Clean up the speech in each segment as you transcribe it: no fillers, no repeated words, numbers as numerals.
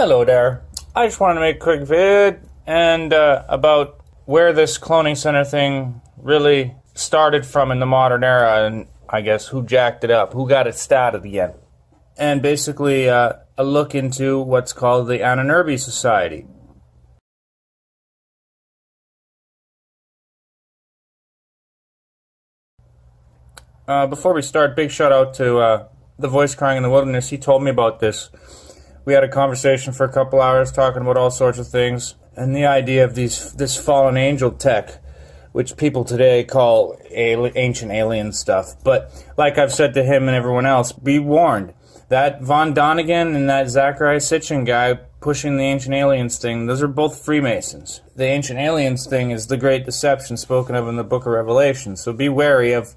Hello there. I just wanted to make a quick vid and about where this cloning center thing really started from in the modern era, and I guess who jacked it up, who got it started again. And basically a look into what's called the Ahnenerbe Society. Before we start, big shout out to the voice crying in the wilderness. He told me about this. We had a conversation for a couple hours talking about all sorts of things, and the idea of this fallen angel tech, which people today call ancient alien stuff. But like I've said to him and everyone else, be warned. That Von Donigan and that Zachariah Sitchin guy pushing the ancient aliens thing, those are both Freemasons. The ancient aliens thing is the great deception spoken of in the book of Revelation, so be wary of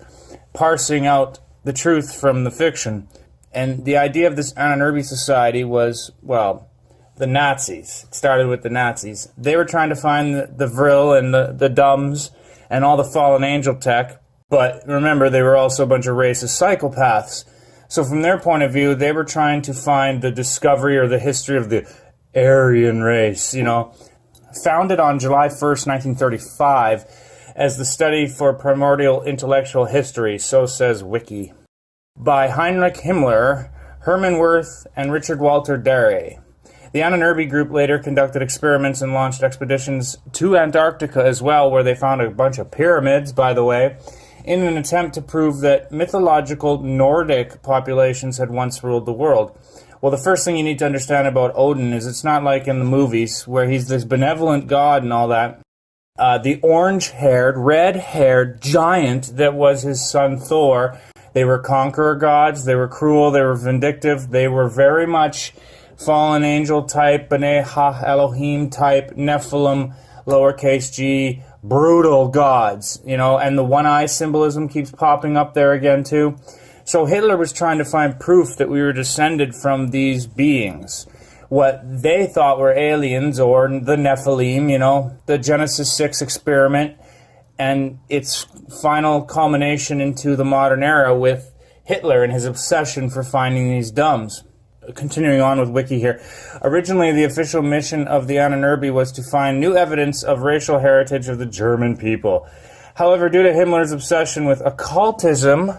parsing out the truth from the fiction. And the idea of this Ahnenerbe Society was, well, the Nazis. It started with the Nazis. They were trying to find the Vril and the Dumbs and all the fallen angel tech, but remember, they were also a bunch of racist psychopaths. So from their point of view, they were trying to find the discovery or the history of the Aryan race, Founded on July 1st, 1935, as the study for primordial intellectual history, so says Wiki, by Heinrich Himmler, Hermann Wirth, and Richard Walter Darré. The Ahnenerbe group later conducted experiments and launched expeditions to Antarctica as well, where they found a bunch of pyramids, by the way, in an attempt to prove that mythological Nordic populations had once ruled the world. Well, the first thing you need to understand about Odin is it's not like in the movies, where he's this benevolent god and all that. The orange-haired, red-haired giant that was his son Thor. They were conqueror gods, they were cruel, they were vindictive, they were very much fallen angel type, B'nai Ha Elohim type, Nephilim, lowercase g, brutal gods, and the one-eye symbolism keeps popping up there again too. So Hitler was trying to find proof that we were descended from these beings. What they thought were aliens or the Nephilim, the Genesis 6 experiment, and its final culmination into the modern era with Hitler and his obsession for finding these dumbs. Continuing on with Wiki here. Originally, the official mission of the Ahnenerbe was to find new evidence of racial heritage of the German people. However, due to Himmler's obsession with occultism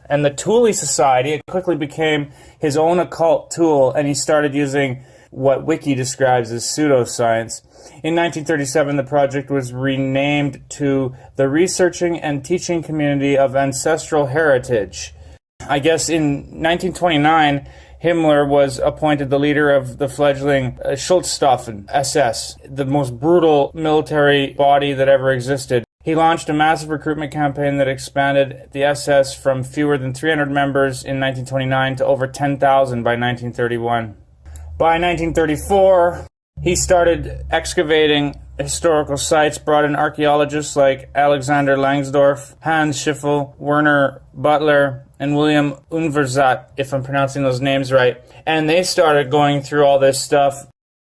and the Thule Society, it quickly became his own occult tool, and he started using what Wiki describes as pseudoscience. In 1937, the project was renamed to the Researching and Teaching Community of Ancestral Heritage. I guess in 1929, Himmler was appointed the leader of the fledgling Schutzstaffen SS, the most brutal military body that ever existed. He launched a massive recruitment campaign that expanded the SS from fewer than 300 members in 1929 to over 10,000 by 1931. By 1934, he started excavating historical sites, brought in archaeologists like Alexander Langsdorff, Hans Schiffel, Werner Butler, and William Unverzat, if I'm pronouncing those names right. And they started going through all this stuff.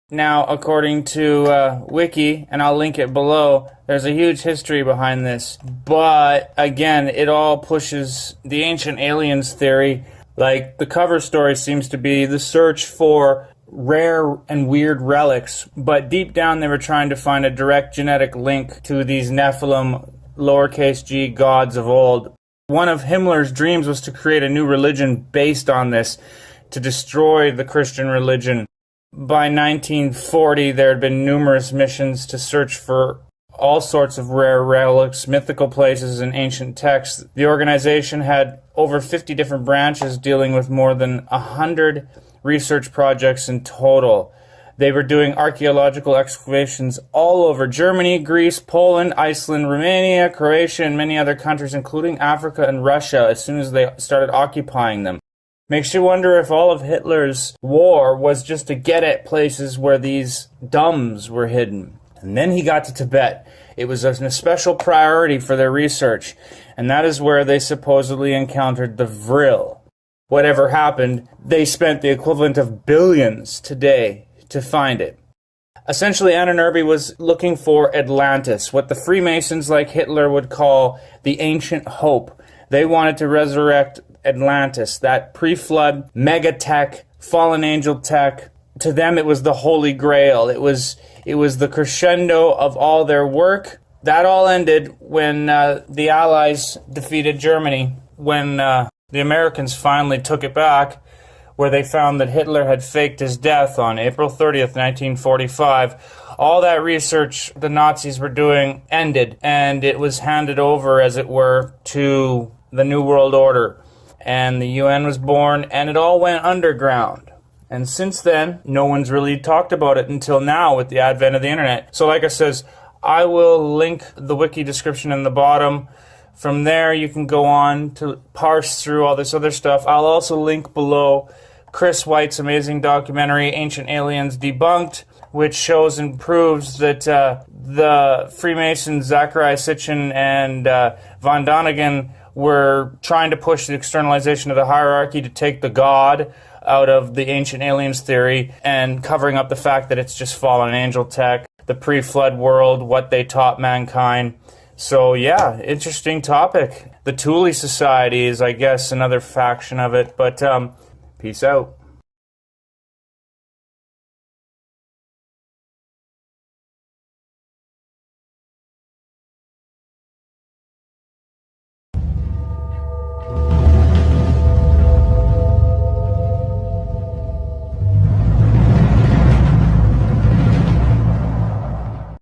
Now, according to Wiki, and I'll link it below, there's a huge history behind this. But, again, it all pushes the ancient aliens theory. Like, the cover story seems to be the search for rare and weird relics, but deep down they were trying to find a direct genetic link to these Nephilim, lowercase g, gods of old. One of Himmler's dreams was to create a new religion based on this, to destroy the Christian religion. By 1940, there had been numerous missions to search for all sorts of rare relics, mythical places, and ancient texts. The organization had over 50 different branches dealing with more than 100 research projects in total. They were doing archaeological excavations all over Germany, Greece, Poland, Iceland, Romania, Croatia, and many other countries, including Africa and Russia, as soon as they started occupying them. Makes you wonder if all of Hitler's war was just to get at places where these dumbs were hidden. And then he got to Tibet. It was a special priority for their research, and that is where they supposedly encountered the Vril. Whatever happened, they spent the equivalent of billions today to find it. Essentially, Ahnenerbe was looking for Atlantis, what the Freemasons like Hitler would call the ancient hope. They wanted to resurrect Atlantis, that pre-flood mega-tech, fallen angel tech, to them it was the Holy Grail. It was the crescendo of all their work. That all ended when the Allies defeated Germany, when the Americans finally took it back, where they found that Hitler had faked his death on April 30th, 1945. All that research the Nazis were doing ended, and it was handed over, as it were, to the New World Order. And the UN was born, and it all went underground. And since then, no one's really talked about it until now with the advent of the internet. So like I says, I will link the wiki description in the bottom. From there, you can go on to parse through all this other stuff. I'll also link below Chris White's amazing documentary, Ancient Aliens Debunked, which shows and proves that the Freemasons Zecharia Sitchin and von Däniken were trying to push the externalization of the hierarchy to take the God out of the ancient aliens theory and covering up the fact that it's just fallen angel tech, the pre-flood world, what they taught mankind. So yeah, interesting topic. The Thule Society is, I guess, another faction of it, but peace out.